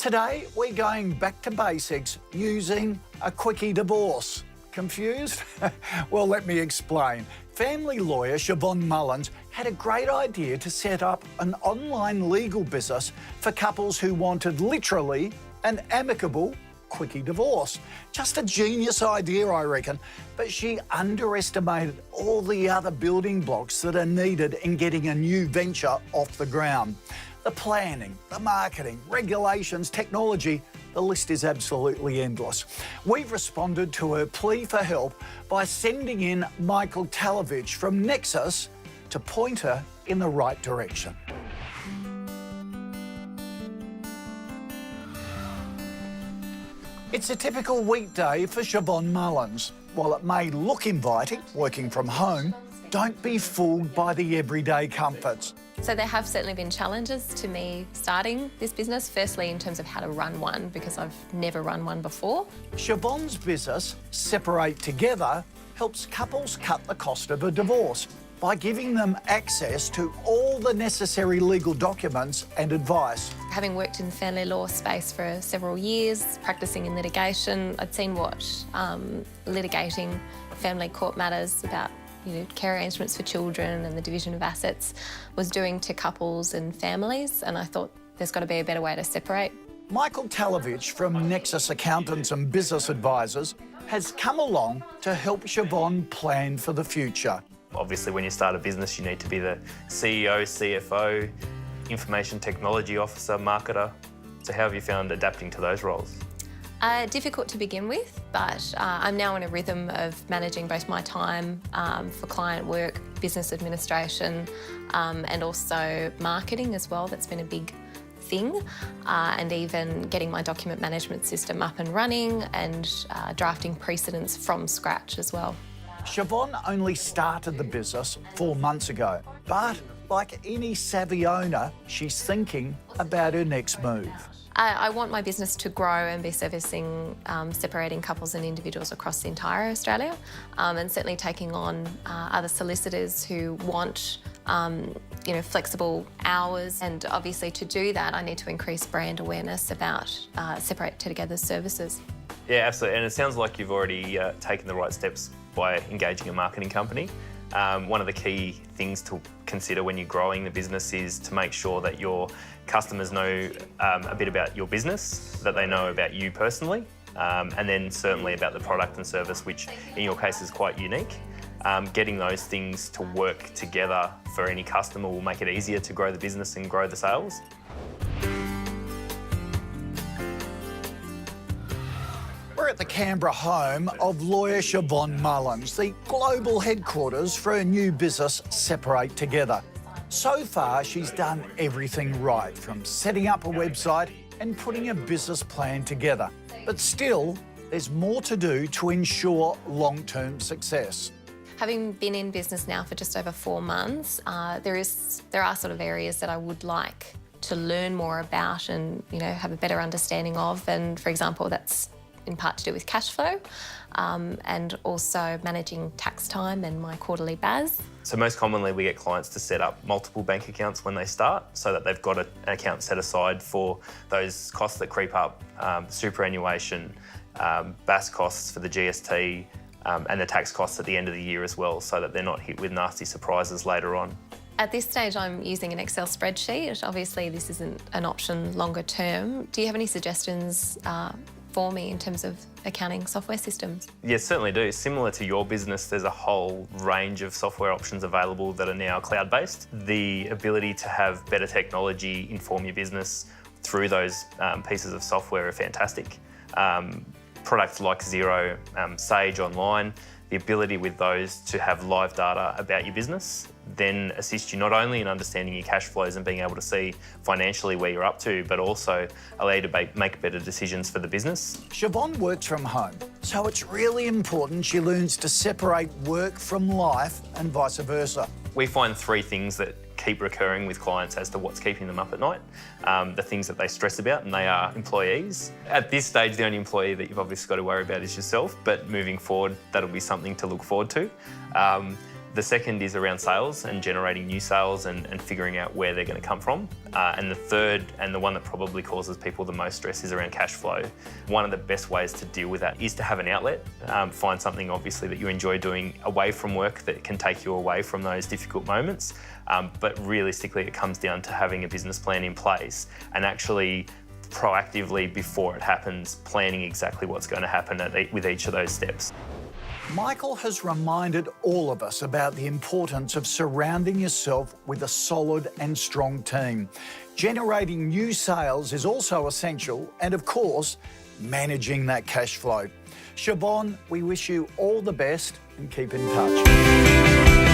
Today, we're going back to basics using a quickie divorce. Confused? Well, let me explain. Family lawyer Siobhan Mullins had a great idea to set up an online legal business for couples who wanted literally an amicable quickie divorce. Just a genius idea, I reckon, but she underestimated all the other building blocks that are needed in getting a new venture off the ground. The planning, the marketing, regulations, technology, the list is absolutely endless. We've responded to her plea for help by sending in Michael Talevich from Nexis to point her in the right direction. It's a typical weekday for Siobhan Mullins. While it may look inviting, working from home, don't be fooled by the everyday comforts. So there have certainly been challenges to me starting this business, firstly in terms of how to run one, because I've never run one before. Siobhan's business, Separate Together, helps couples cut the cost of a divorce by giving them access to all the necessary legal documents and advice. Having worked in the family law space for several years, practising in litigation, I'd seen what litigating family court matters about care arrangements for children and the division of assets was doing to couples and families, and I thought there's got to be a better way to separate. Michael Talevich from Nexis Accountants and Business Advisors has come along to help Siobhan plan for the future. Obviously, when you start a business, you need to be the CEO, CFO, information technology officer, marketer. So how have you found adapting to those roles? Difficult to begin with, but I'm now in a rhythm of managing both my time for client work, business administration, and also marketing as well. That's been a big thing, and even getting my document management system up and running and drafting precedents from scratch as well. Siobhan only started the business 4 months ago, but like any savvy owner, she's thinking about her next move. I want my business to grow and be servicing separating couples and individuals across the entire Australia, and certainly taking on other solicitors who want flexible hours. And obviously to do that, I need to increase brand awareness about Separate Together services. Yeah, absolutely. And it sounds like you've already taken the right steps by engaging a marketing company. One of the key things to consider when you're growing the business is to make sure that your customers know a bit about your business, that they know about you personally, and then certainly about the product and service, which in your case is quite unique. Getting those things to work together for any customer will make it easier to grow the business and grow the sales. We're at the Canberra home of lawyer Siobhan Mullins, the global headquarters for her new business, Separate Together. So far, she's done everything right, from setting up a website and putting a business plan together. But still, there's more to do to ensure long-term success. Having been in business now for just over 4 months, there are sort of areas that I would like to learn more about and have a better understanding of. And for example, that's in part to do with cash flow, and also managing tax time and my quarterly BAS. So most commonly we get clients to set up multiple bank accounts when they start so that they've got an account set aside for those costs that creep up, superannuation, BAS costs for the GST, and the tax costs at the end of the year as well, so that they're not hit with nasty surprises later on. At this stage, I'm using an Excel spreadsheet. Obviously, this isn't an option longer term. Do you have any suggestions for me in terms of accounting software systems? Yes, certainly do. Similar to your business, there's a whole range of software options available that are now cloud-based. The ability to have better technology inform your business through those pieces of software are fantastic. Products like Xero, Sage Online, the ability with those to have live data about your business then assist you not only in understanding your cash flows and being able to see financially where you're up to, but also allow you to make better decisions for the business. Siobhan works from home, so it's really important she learns to separate work from life and vice versa. We find 3 things that keep recurring with clients as to what's keeping them up at night, the things that they stress about, and they are employees. At this stage, the only employee that you've obviously got to worry about is yourself, but moving forward, that'll be something to look forward to. The second is around sales and generating new sales and figuring out where they're going to come from. And the third, and the one that probably causes people the most stress, is around cash flow. One of the best ways to deal with that is to have an outlet. Find something obviously that you enjoy doing away from work that can take you away from those difficult moments. But realistically, it comes down to having a business plan in place and actually proactively, before it happens, planning exactly what's going to happen with each of those steps. Michael has reminded all of us about the importance of surrounding yourself with a solid and strong team. Generating new sales is also essential, and of course, managing that cash flow. Siobhan, we wish you all the best and keep in touch.